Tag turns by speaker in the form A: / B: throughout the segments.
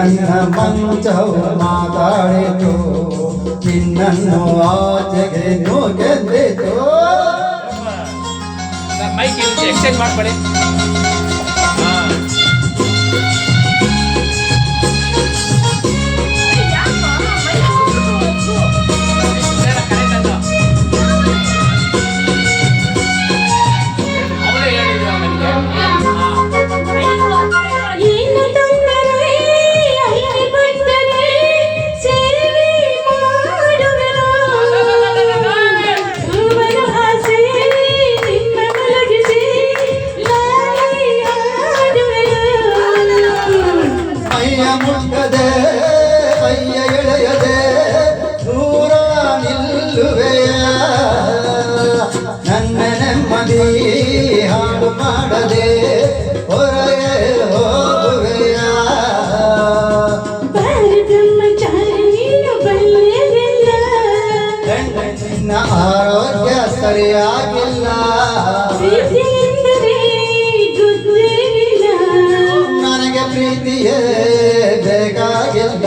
A: ನನ್ನ ಮಂಚವು ಮಾತಾಡಿತು ನಿನ್ನನ್ನು ಆಚೆಗೆ ನೂಗೆದ್ದಿತು.
B: ಮೈಕ್ ಎಕ್ಸ್ಚೇಂಜ್ ಮಾಡ್ಕೊಳ್ಳಿ.
A: ಮುಟ್ಟದೆ ಕೈಯ ಎಳೆಯದೆ ದೂರ ನಿಲ್ಲುವೆಯ ನನ್ನ ನೆಮ್ಮದಿ ಹಾಳು ಮಾಡದೆ ಹೊರಗೆ ಹೋಗುವೆಯ. ನಿನ್ನ ಆರೋಗ್ಯ ಸರಿಯಾಗಿಲ್ಲ, ನನಗೆ ಪ್ರೀತಿಯೇ ಬೇಕಾಗಿಲ್ಲ.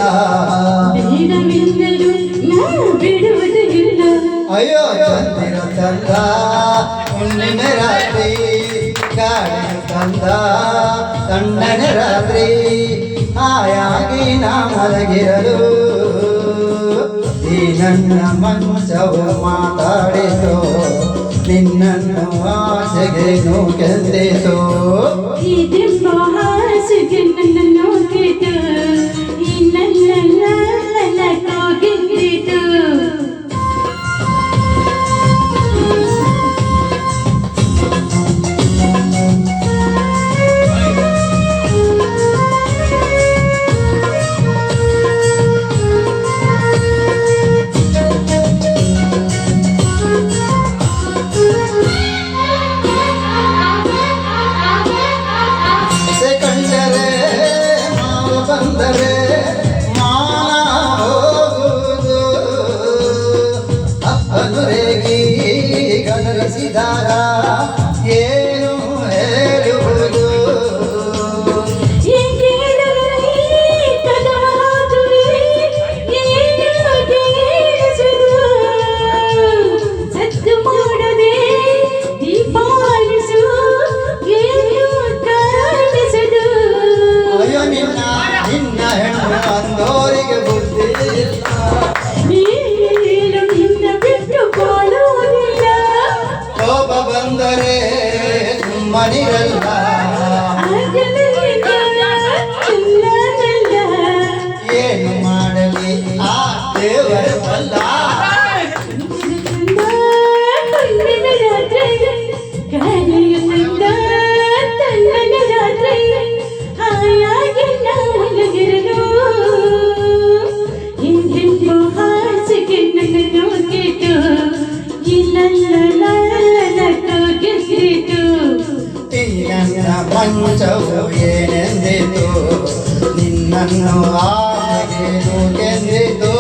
A: ಅಯ್ಯೋ ಚಂದಿರ ತಂದ ಹುಣ್ಣಿನ ರಾತ್ರಿ ಗಾಳಿ ತಂದ ತಣ್ಣನ ರಾತ್ರಿ ಹಾಯಾಗಿ ನಾ ಮಲಗಿರಲು ಈ ನನ್ನ ಮಂಚವು ಮಾತಾಡಿತು ನಿನ್ನನ್ನು ಆಸೆಗೆ ನೂಕೆಂದಿತು. ಬಂದರೆ ಮಾನ ಹೋಗುವುದು ಅಪ್ಪನುರೇಗಿ ಗದರಿಸಿದಾಗ ಏನು ಹೇಳುವುದು. ನಿನ್ನ ಹೆಣ್ಣು ಅಂದೋರಿಗೆ ಬುದ್ಧಿ ಇಲ್ಲ, ಕೋಪ ಬಂದರೆ ಸುಮ್ಮನಿರಲ್ಲ. ಏನು ಮಾಡಲಿ ಆ ದೇವರಲ್ಲ. ನಿನ್ನ ಮಂಚವು ಏನೆಂದಿತು ನಿನ್ನನ್ನು ಆಸೆಗೆ ನೂಗೆಂದಿತು.